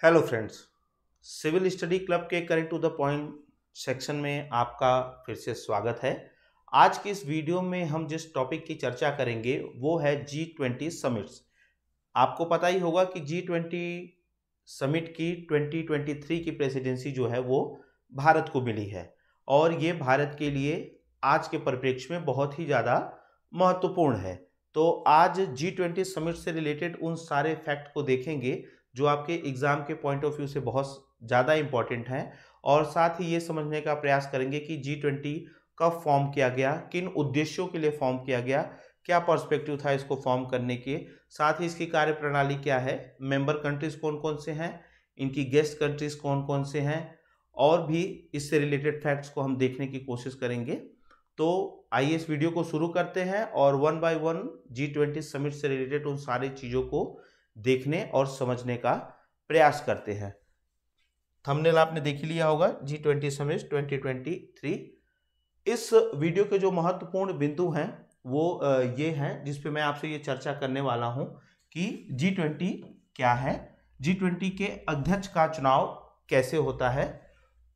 Hello friends, civil study club के correct to the point section में आपका फिर से स्वागत है। आज की इस वीडियो में हम जिस टॉपिक की चर्चा करेंगे वो है G20 समिट्स। आपको पता ही होगा कि G20 समिट की 2023 की प्रेसिडेंसी जो है वो भारत को मिली है और ये भारत के लिए आज के परिप्रेक्ष्य में बहुत ही ज़्यादा महत्वपूर्ण है। तो आज G20 समिट से रिलेटेड उन सारे फैक्ट को देखेंगे जो आपके एग्जाम के पॉइंट ऑफ व्यू से बहुत ज़्यादा इंपॉर्टेंट हैं और साथ ही ये समझने का प्रयास करेंगे कि G20 कब फॉर्म किया गया, किन उद्देश्यों के लिए फॉर्म किया गया, क्या पर्सपेक्टिव था इसको फॉर्म करने के, साथ ही इसकी कार्यप्रणाली क्या है, मेंबर कंट्रीज कौन कौन से हैं, इनकी गेस्ट कंट्रीज कौन कौन से हैं और भी इससे रिलेटेड फैक्ट्स को हम देखने की कोशिश करेंगे। तो आइए इस वीडियो को शुरू करते हैं और one by one G20 summit से रिलेटेड उन सारी चीज़ों को देखने और समझने का प्रयास करते हैं। थंबनेल आपने देख ही लिया होगा, G20 समिट 2023। इस वीडियो के जो महत्वपूर्ण बिंदु हैं वो ये हैं जिस पे मैं आपसे ये चर्चा करने वाला हूं कि G20 क्या है, G20 के अध्यक्ष का चुनाव कैसे होता है,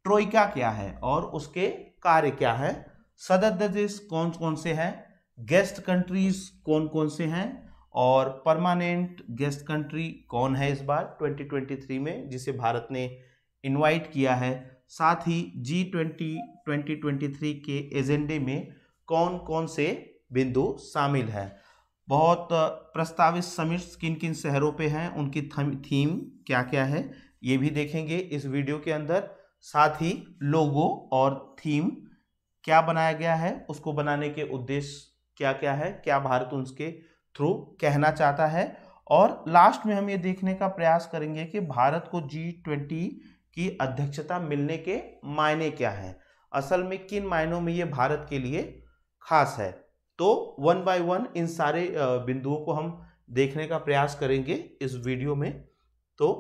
ट्रोइका क्या है और उसके कार्य क्या है, सदस्य देश कौन कौन से हैं, गेस्ट कंट्रीज कौन कौन से हैं और परमानेंट गेस्ट कंट्री कौन है इस बार 2023 में जिसे भारत ने इनवाइट किया है, साथ ही G20 2023 के एजेंडे में कौन कौन से बिंदु शामिल हैं, बहुत प्रस्तावित समिट्स किन किन शहरों पे हैं, उनकी थीम क्या क्या है ये भी देखेंगे इस वीडियो के अंदर। साथ ही लोगो और थीम क्या बनाया गया है, उसको बनाने के उद्देश्य क्या क्या है, क्या भारत उसके थ्रू कहना चाहता है और लास्ट में हम ये देखने का प्रयास करेंगे कि भारत को G20 की अध्यक्षता मिलने के मायने क्या हैं, असल में किन मायनों में ये भारत के लिए खास है। तो वन बाय वन इन सारे बिंदुओं को हम देखने का प्रयास करेंगे इस वीडियो में। तो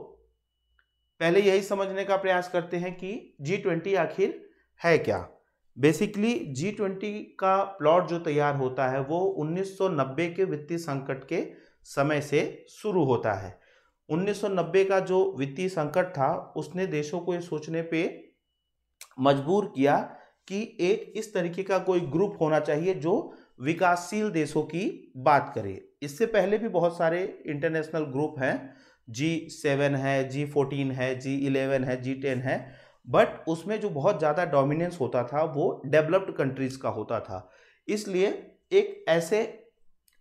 पहले यही समझने का प्रयास करते हैं कि G20 आखिर है क्या। बेसिकली G20 का प्लॉट जो तैयार होता है वो 1990 के वित्तीय संकट के समय से शुरू होता है। 1990 का जो वित्तीय संकट था उसने देशों को ये सोचने पे मजबूर किया कि एक इस तरीके का कोई ग्रुप होना चाहिए जो विकासशील देशों की बात करे। इससे पहले भी बहुत सारे इंटरनेशनल ग्रुप हैं, G7 है, G14 है, G11 है, G10 है, बट उसमें जो बहुत ज़्यादा डोमिनेंस होता था वो डेवलप्ड कंट्रीज़ का होता था। इसलिए एक ऐसे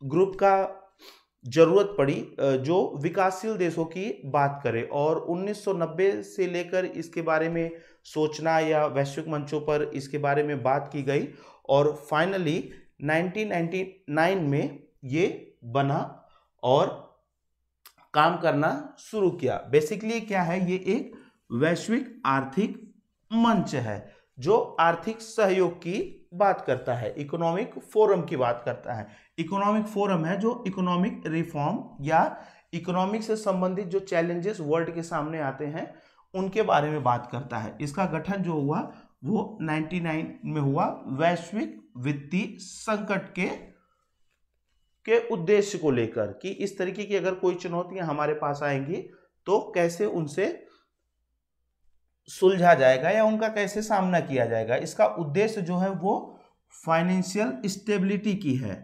ग्रुप का ज़रूरत पड़ी जो विकासशील देशों की बात करे और 1990 से लेकर इसके बारे में सोचना या वैश्विक मंचों पर इसके बारे में बात की गई और फाइनली 1999 में ये बना और काम करना शुरू किया। बेसिकली क्या है, ये एक वैश्विक आर्थिक मंच है जो आर्थिक सहयोग की बात करता है, इकोनॉमिक फोरम की बात करता है। इकोनॉमिक फोरम है जो इकोनॉमिक रिफॉर्म या इकोनॉमिक से संबंधित जो चैलेंजेस वर्ल्ड के सामने आते हैं उनके बारे में बात करता है। इसका गठन जो हुआ वो 99 में हुआ वैश्विक वित्तीय संकट के उद्देश्य को लेकर कि इस तरीके की अगर कोई चुनौतियां हमारे पास आएंगी तो कैसे उनसे सुलझा जाएगा या उनका कैसे सामना किया जाएगा। इसका उद्देश्य जो है वो फाइनेंशियल स्टेबिलिटी की है,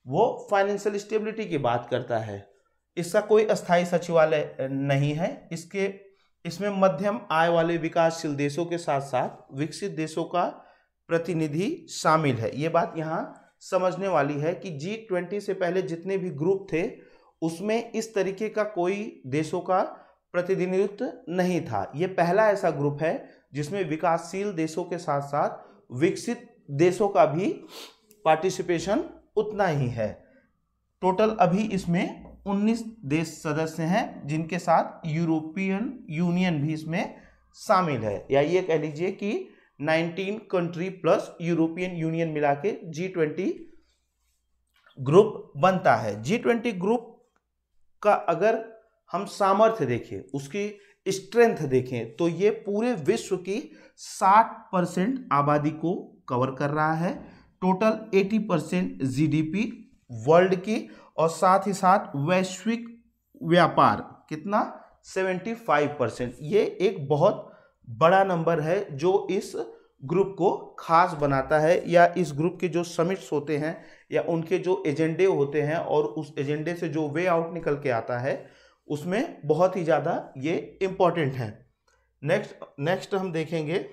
वो फाइनेंशियल स्टेबिलिटी की बात करता है। इसका कोई अस्थायी सचिवालय नहीं है, इसमें मध्यम आय वाले विकासशील देशों के साथ साथ विकसित देशों का प्रतिनिधि शामिल है। ये बात यहाँ समझने वाली है कि G20 से पहले जितने भी ग्रुप थे उसमें इस तरीके का कोई देशों का प्रतिनिधित्व नहीं था। ये पहला ऐसा ग्रुप है जिसमें विकासशील देशों के साथ साथ विकसित देशों का भी पार्टिसिपेशन उतना ही है। टोटल अभी इसमें 19 देश सदस्य हैं जिनके साथ यूरोपियन यूनियन भी इसमें शामिल है, या ये कह लीजिए कि 19 कंट्री प्लस यूरोपियन यूनियन मिला के G20 ग्रुप बनता है। G20 ग्रुप का अगर हम सामर्थ्य देखें, उसकी स्ट्रेंथ देखें तो ये पूरे विश्व की 60% आबादी को कवर कर रहा है, टोटल 80% GDP वर्ल्ड की और साथ ही साथ वैश्विक व्यापार कितना 75%। ये एक बहुत बड़ा नंबर है जो इस ग्रुप को खास बनाता है, या इस ग्रुप के जो समिट्स होते हैं या उनके जो एजेंडे होते हैं और उस एजेंडे से जो वे आउट निकल के आता है उसमें बहुत ही ज़्यादा ये इम्पॉर्टेंट है। नेक्स्ट हम देखेंगे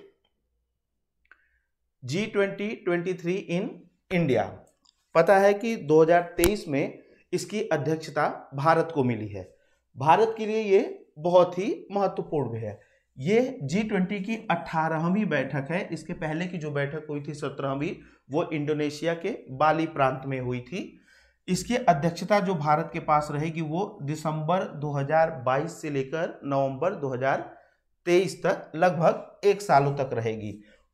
G20-23 इन इंडिया। पता है कि 2023 में इसकी अध्यक्षता भारत को मिली है। भारत के लिए ये बहुत ही महत्वपूर्ण है। ये G20 की 18वीं बैठक है। इसके पहले की जो बैठक हुई थी 17वीं, वो इंडोनेशिया के बाली प्रांत में हुई थी। इसकी अध्यक्षता जो भारत के पास रहेगी वो दिसंबर 2022 से लेकर नवंबर 2023 तक लगभग 1 सालों तक रहेगी।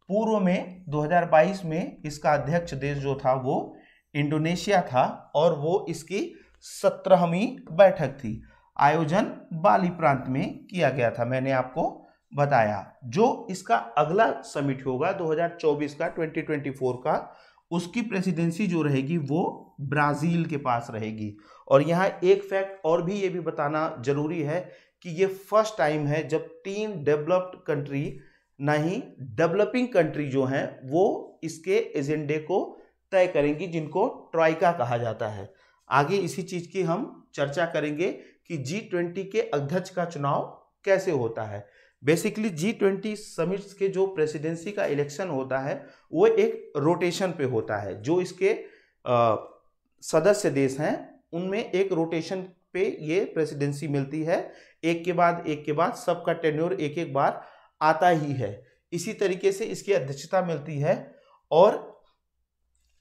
पूर्व में 2022 में इसका अध्यक्ष देश जो था वो इंडोनेशिया था और वो इसकी 17वीं बैठक थी। आयोजन बाली प्रांत में किया गया था, मैंने आपको बताया। जो इसका अगला समिट होगा 2024 का, 2024 का, उसकी प्रेसिडेंसी जो रहेगी वो ब्राजील के पास रहेगी। और यहाँ एक फैक्ट और भी ये भी बताना जरूरी है कि ये फर्स्ट टाइम है जब 3 डेवलप्ड कंट्री, नहीं डेवलपिंग कंट्री जो हैं वो इसके एजेंडे को तय करेंगी, जिनको ट्राइका कहा जाता है। आगे इसी चीज की हम चर्चा करेंगे कि G20 के अध्यक्ष का चुनाव कैसे होता है। बेसिकली G20 समिट्स के जो प्रेसिडेंसी का इलेक्शन होता है वो एक रोटेशन पे होता है। जो इसके सदस्य देश हैं उनमें एक रोटेशन पे ये प्रेसिडेंसी मिलती है, एक के बाद सबका टेन्योर एक एक बार आता ही है। इसी तरीके से इसकी अध्यक्षता मिलती है। और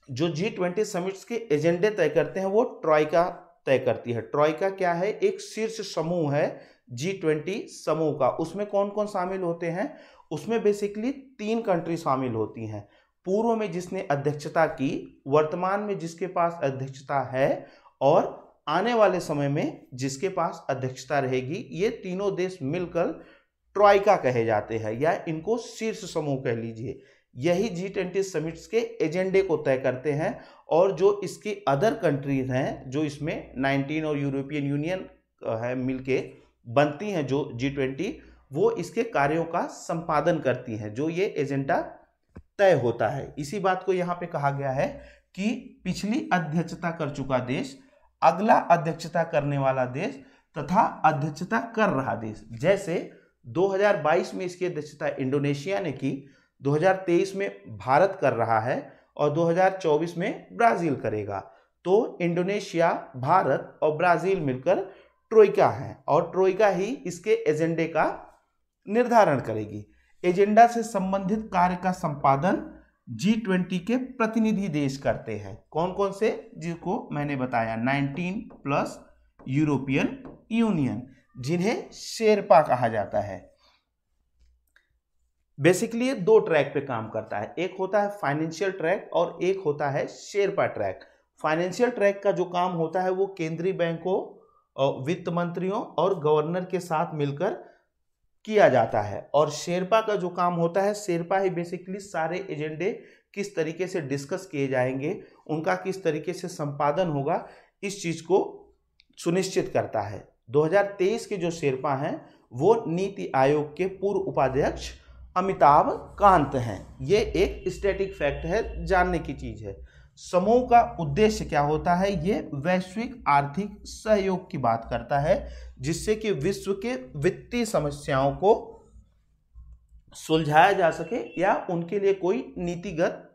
जो G20 समिट्स के एजेंडे तय करते हैं वो ट्राइका तय करती है। ट्राइका क्या है? एक शीर्ष समूह है G20 समूह का। उसमें कौन कौन शामिल होते हैं? उसमें बेसिकली 3 कंट्री शामिल होती हैं। पूर्व में जिसने अध्यक्षता की, वर्तमान में जिसके पास अध्यक्षता है और आने वाले समय में जिसके पास अध्यक्षता रहेगी, ये तीनों देश मिलकर ट्राइका कहे जाते हैं या इनको शीर्ष समूह कह लीजिए। यही G20 समिट्स के एजेंडे को तय करते हैं। और जो इसकी अदर कंट्रीज हैं, जो इसमें 19 और यूरोपियन यूनियन है मिलके बनती हैं जो G20, वो इसके कार्यों का संपादन करती हैं, जो ये एजेंडा तय होता है। इसी बात को यहाँ पे कहा गया है कि पिछली अध्यक्षता कर चुका देश, अगला अध्यक्षता करने वाला देश तथा अध्यक्षता कर रहा देश। जैसे 2022 में इसकी अध्यक्षता इंडोनेशिया ने की, 2023 में भारत कर रहा है और 2024 में ब्राजील करेगा। तो इंडोनेशिया, भारत और ब्राजील मिलकर ट्रोइका है और ट्रोइका ही इसके एजेंडे का निर्धारण करेगी। एजेंडा से संबंधित कार्य का संपादन G20 के प्रतिनिधि देश करते हैं। कौन कौन से? जिसको मैंने बताया 19 प्लस यूरोपियन यूनियन, जिन्हें शेरपा कहा जाता है। बेसिकली ये 2 ट्रैक पे काम करता है। एक होता है फाइनेंशियल ट्रैक और एक होता है शेरपा ट्रैक। फाइनेंशियल ट्रैक का जो काम होता है वो केंद्रीय बैंकों, वित्त मंत्रियों और गवर्नर के साथ मिलकर किया जाता है। और शेरपा का जो काम होता है, शेरपा ही बेसिकली सारे एजेंडे किस तरीके से डिस्कस किए जाएंगे, उनका किस तरीके से संपादन होगा, इस चीज को सुनिश्चित करता है। 2023 के जो शेरपा हैं वो नीति आयोग के पूर्व उपाध्यक्ष अमिताभ कांत हैं। ये एक स्टैटिक फैक्ट है, जानने की चीज है। समूह का उद्देश्य क्या होता है? ये वैश्विक आर्थिक सहयोग की बात करता है, जिससे कि विश्व के वित्तीय समस्याओं को सुलझाया जा सके या उनके लिए कोई नीतिगत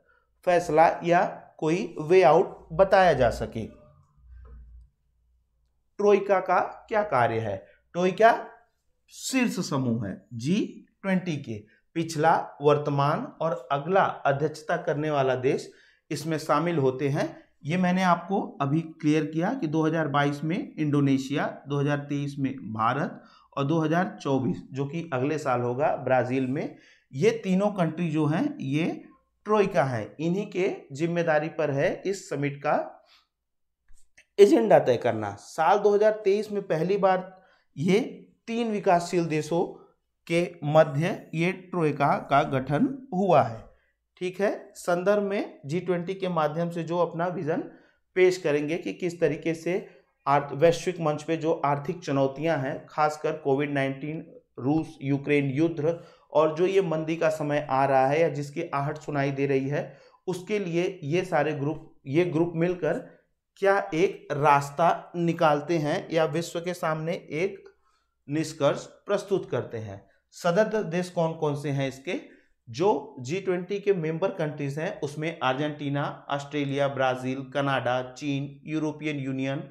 फैसला या कोई वे आउट बताया जा सके। ट्रोइका का क्या कार्य है? ट्रोइका शीर्ष समूह है G20 के। पिछला, वर्तमान और अगला अध्यक्षता करने वाला देश इसमें शामिल होते हैं। ये मैंने आपको अभी क्लियर किया कि 2022 में इंडोनेशिया, 2023 में भारत और 2024 जो कि अगले साल होगा ब्राजील में, ये तीनों कंट्री जो हैं ये ट्रोइका है। इन्हीं के जिम्मेदारी पर है इस समिट का एजेंडा तय करना। साल 2023 में पहली बार ये 3 विकासशील देशों के मध्य ये ट्रोइका का गठन हुआ है। ठीक है, संदर्भ में G20 के माध्यम से जो अपना विजन पेश करेंगे कि किस तरीके से वैश्विक मंच पे जो आर्थिक चुनौतियां हैं, खासकर कोविड-19, रूस यूक्रेन युद्ध और जो ये मंदी का समय आ रहा है या जिसकी आहट सुनाई दे रही है, उसके लिए ये ग्रुप मिलकर क्या एक रास्ता निकालते हैं या विश्व के सामने एक निष्कर्ष प्रस्तुत करते हैं। सदस्य देश कौन कौन से हैं इसके? जो G20 के मेंबर कंट्रीज हैं उसमें अर्जेंटीना, ऑस्ट्रेलिया, ब्राजील, कनाडा, चीन, European union,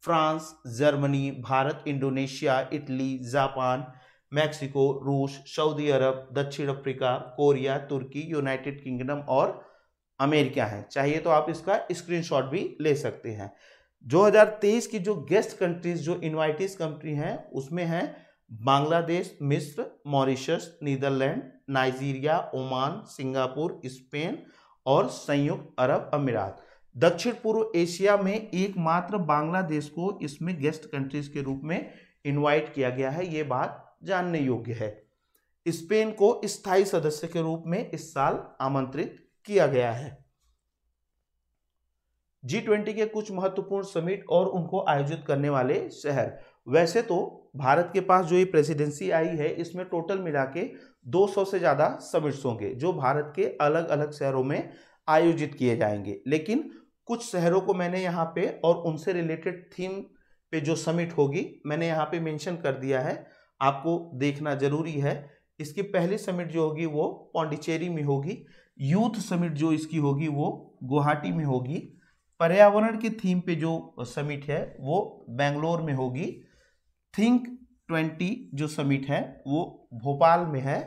France, Germany, Bharat, Indonesia, Italy, Japan, Mexico, रूस, सऊदी अरब, दक्षिण अफ्रीका, कोरिया, तुर्की, यूनाइटेड किंगडम और अमेरिका है। चाहिए तो आप इसका स्क्रीनशॉट भी ले सकते हैं। 2023 की जो गेस्ट कंट्रीज, जो इनवाइटीज कंट्री हैं, उसमें हैं बांग्लादेश, मिस्र, Mauritius, Netherlands, Nigeria, Oman, Singapore, Spain और संयुक्त अरब अमीरात। दक्षिण पूर्व एशिया में एकमात्र बांग्लादेश को इसमें गेस्ट कंट्रीज के रूप में इनवाइट किया गया है, ये बात जानने योग्य है। स्पेन को स्थायी सदस्य के रूप में इस साल आमंत्रित किया गया है। G20 के कुछ महत्वपूर्ण समिट और उनको आयोजित करने वाले शहर। वैसे तो भारत के पास जो ये प्रेसिडेंसी आई है, इसमें टोटल मिला के 200 से ज़्यादा समिट्स होंगे जो भारत के अलग अलग शहरों में आयोजित किए जाएंगे। लेकिन कुछ शहरों को मैंने यहाँ पे और उनसे रिलेटेड थीम पे जो समिट होगी मैंने यहाँ पे मेंशन कर दिया है, आपको देखना जरूरी है। इसकी पहली समिट जो होगी वो पौंडीचेरी में होगी। यूथ समिट जो इसकी होगी वो गुवाहाटी में होगी। पर्यावरण के थीम पे जो समिट है वो बेंगलोर में होगी। थिंक 20 जो समिट है वो भोपाल में है।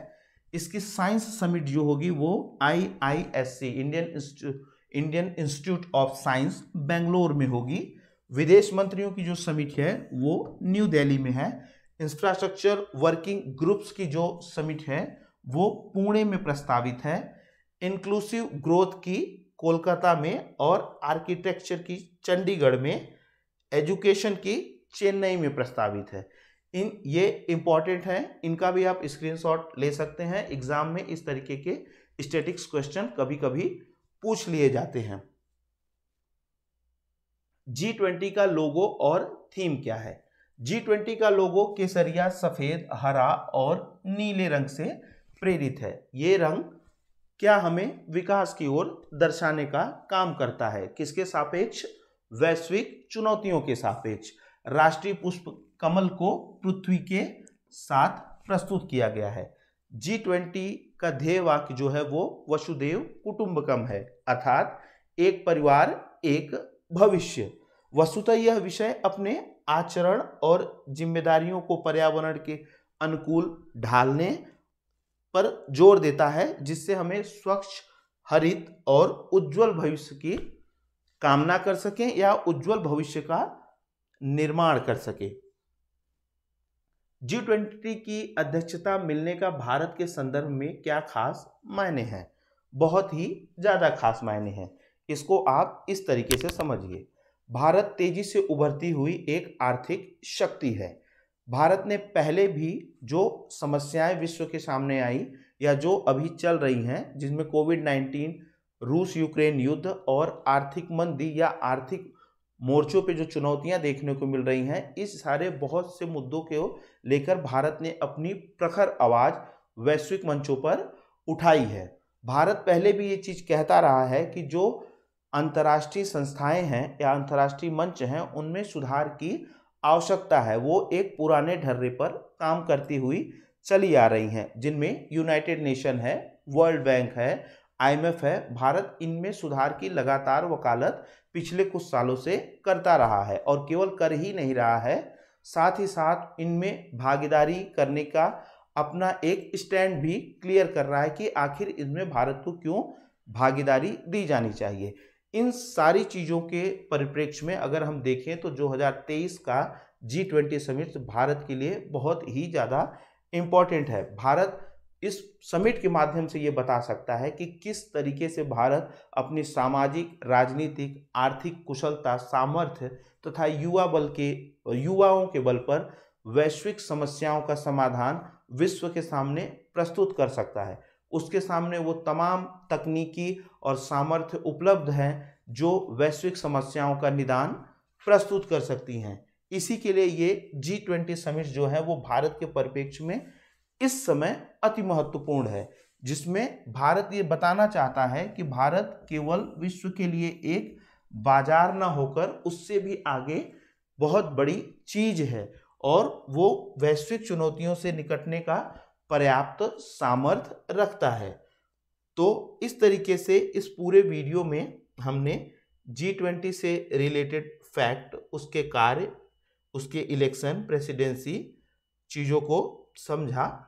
इसकी साइंस समिट जो होगी वो IISC Indian institute of science Bangalore में होगी। विदेश मंत्रियों की जो समिट है वो न्यू दिल्ली में है। इंफ्रास्ट्रक्चर वर्किंग ग्रुप्स की जो समिट है वो पुणे में प्रस्तावित है। इंक्लूसिव ग्रोथ की कोलकाता में और आर्किटेक्चर की चंडीगढ़ में, एजुकेशन की चेन्नई में प्रस्तावित है। ये इंपॉर्टेंट है, इनका भी आप स्क्रीनशॉट ले सकते हैं। एग्जाम में इस तरीके के स्टैटिक्स क्वेश्चन कभी कभी पूछ लिए जाते हैं। G20 का लोगो और थीम क्या है? G20 का लोगो केसरिया, सफेद, हरा और नीले रंग से प्रेरित है। ये रंग क्या हमें विकास की ओर दर्शाने का काम करता है? किसके सापेक्ष? वैश्विक चुनौतियों के सापेक्ष। राष्ट्रीय पुष्प कमल को पृथ्वी के साथ प्रस्तुत किया गया है। G20 का ध्येय वाक्य जो है वो वसुधैव कुटुंबकम है, अर्थात एक परिवार एक भविष्य। वस्तुतः यह विषय अपने आचरण और जिम्मेदारियों को पर्यावरण के अनुकूल ढालने पर जोर देता है, जिससे हमें स्वच्छ, हरित और उज्जवल भविष्य की कामना कर सकें या उज्जवल भविष्य का निर्माण कर सके। G20 की अध्यक्षता मिलने का भारत के संदर्भ में क्या खास मायने हैं? बहुत ही ज्यादा खास मायने हैं। इसको आप इस तरीके से समझिए। भारत तेजी से उभरती हुई एक आर्थिक शक्ति है। भारत ने पहले भी जो समस्याएं विश्व के सामने आई या जो अभी चल रही हैं, जिसमें कोविड-19, रूस यूक्रेन युद्ध और आर्थिक मंदी या आर्थिक मोर्चों पे जो चुनौतियां देखने को मिल रही हैं, इस सारे बहुत से मुद्दों को लेकर भारत ने अपनी प्रखर आवाज वैश्विक मंचों पर उठाई है। भारत पहले भी ये चीज कहता रहा है कि जो अंतर्राष्ट्रीय संस्थाएं हैं या अंतर्राष्ट्रीय मंच हैं, उनमें सुधार की आवश्यकता है। वो एक पुराने ढर्रे पर काम करती हुई चली आ रही हैं, जिनमें यूनाइटेड नेशन है, वर्ल्ड बैंक है, IMF है। भारत इनमें सुधार की लगातार वकालत पिछले कुछ सालों से करता रहा है और केवल कर ही नहीं रहा है, साथ ही साथ इनमें भागीदारी करने का अपना एक स्टैंड भी क्लियर कर रहा है कि आखिर इसमें भारत को क्यों भागीदारी दी जानी चाहिए। इन सारी चीज़ों के परिप्रेक्ष्य में अगर हम देखें तो 2023 का G20 समिट भारत के लिए बहुत ही ज़्यादा इम्पॉर्टेंट है। भारत इस समिट के माध्यम से ये बता सकता है कि किस तरीके से भारत अपनी सामाजिक, राजनीतिक, आर्थिक कुशलता, सामर्थ्य तथा युवाओं के बल पर वैश्विक समस्याओं का समाधान विश्व के सामने प्रस्तुत कर सकता है। उसके सामने वो तमाम तकनीकी और सामर्थ्य उपलब्ध हैं जो वैश्विक समस्याओं का निदान प्रस्तुत कर सकती हैं। इसी के लिए ये G20 समिट जो है वो भारत के परिप्रेक्ष्य में इस समय अति महत्वपूर्ण है, जिसमें भारत ये बताना चाहता है कि भारत केवल विश्व के लिए एक बाजार ना होकर उससे भी आगे बहुत बड़ी चीज है और वो वैश्विक चुनौतियों से निपटने का पर्याप्त सामर्थ्य रखता है। तो इस तरीके से इस पूरे वीडियो में हमने G20 से रिलेटेड फैक्ट, उसके कार्य, उसके इलेक्शन, प्रेसिडेंसी चीज़ों को समझा।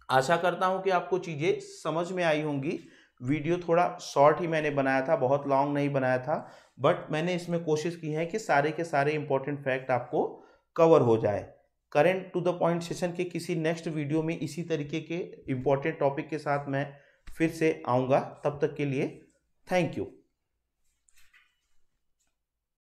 आशा करता हूं कि आपको चीज़ें समझ में आई होंगी। वीडियो थोड़ा शॉर्ट ही मैंने बनाया था, बहुत लॉन्ग नहीं बनाया था, बट मैंने इसमें कोशिश की है कि सारे के सारे इंपॉर्टेंट फैक्ट आपको कवर हो जाए। Current to the point session के किसी नेक्स्ट वीडियो में इसी तरीके के इंपॉर्टेंट टॉपिक के साथ मैं फिर से आऊँगा। तब तक के लिए थैंक यू।